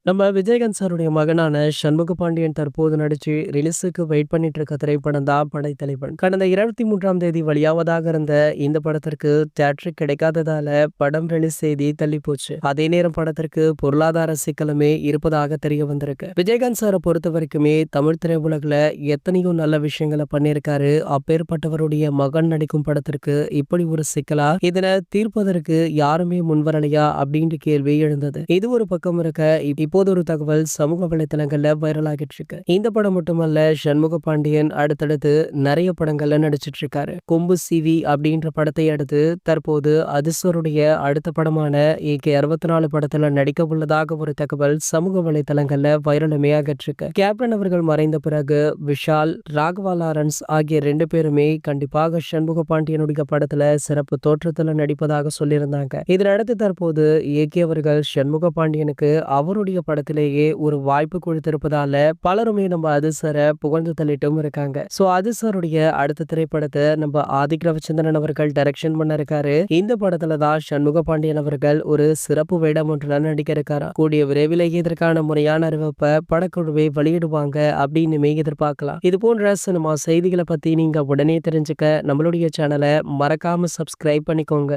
நம்ம விஜயகாந்த் சாருடைய மகனான சண்முக பாண்டியன் தற்போது நடிச்சு ரிலீஸுக்கு வெயிட் பண்ணிட்டு இருக்க திரைப்படம் தான் படைத்தலைவன். கடந்த 23ஆம் தேதி வெளியாவதாக இருந்த இந்த படத்திற்கு தியேட்டர் கிடைக்காததால படம் ரிலீஸ் செய்தி தள்ளி போச்சு. அதே நேரம் படத்திற்கு பொருளாதார சிக்கலுமே இருப்பதாக தெரிய வந்திருக்கு. விஜயகாந்த் சாரை பொறுத்த வரைக்குமே தமிழ் திரையுலகில் எத்தனையோ நல்ல விஷயங்களை பண்ணியிருக்காரு. அப்பேற்பட்டவருடைய மகன் நடிக்கும் படத்திற்கு இப்படி ஒரு சிக்கலா, இதனை தீர்ப்பதற்கு யாருமே முன்வரலையா அப்படின்ற கேள்வி எழுந்தது. இது ஒரு பக்கம் இருக்க, இப்போது ஒரு தகவல் சமூக வலைத்தளங்கள்ல வைரல் ஆகிட்டு இருக்கு. இந்த படம் மட்டுமல்ல, சண்முக பாண்டியன் அடுத்தடுத்து நிறைய படங்கள்ல நடிச்சிட்டு இருக்காரு. கொம்பு சிவி அப்படின்ற படத்தை அடுத்து தற்போது அதிர்ஷ்வருடைய அடுத்த படமான AK 64 படத்துல நடிக்க உள்ளதாக ஒரு தகவல் சமூக வலைத்தளங்கள்ல வைரலுமே ஆகிட்டு இருக்கு. கேப்டன் அவர்கள் மறைந்த பிறகு விஷால், ராகவா லாரன்ஸ் ஆகிய 2 பேருமே கண்டிப்பாக சண்முக பாண்டியனுடைய படத்துல சிறப்பு தோற்றத்துல நடிப்பதாக சொல்லியிருந்தாங்க. இதனடுத்து தற்போது AK அவர்கள் சண்முக பாண்டியனுக்கு அவருடைய படத்திலேயே ஒரு வாய்ப்பு கொடுத்திருப்பதால பலருமே நம்ம அதிர்சரை புகழ்ந்து தள்ளிட்டும் இருக்காங்க. சோ அதிர்சருடைய அடுத்த திரைப்படத்தை நம்ம ஆதிக் ரவிச்சந்திரன் அவர்கள் டைரக்ஷன் பண்ண இருக்காரு. இந்த படத்துல தான் சண்முக பாண்டியன் அவர்கள் ஒரு சிறப்பு வேடம் ஒன்றுல நடிக்க இருக்காரா. கூடிய விரைவிலேயே இதற்கான முறையான அறிவிப்பை படக்குழுவை வெளியிடுவாங்க அப்படின்னு எதிர்பார்க்கலாம். இது போன்ற சினிமா செய்திகளை பத்தி நீங்க உடனே தெரிஞ்சுக்க நம்மளுடைய சேனலை மறக்காம சப்ஸ்கிரைப் பண்ணிக்கோங்க.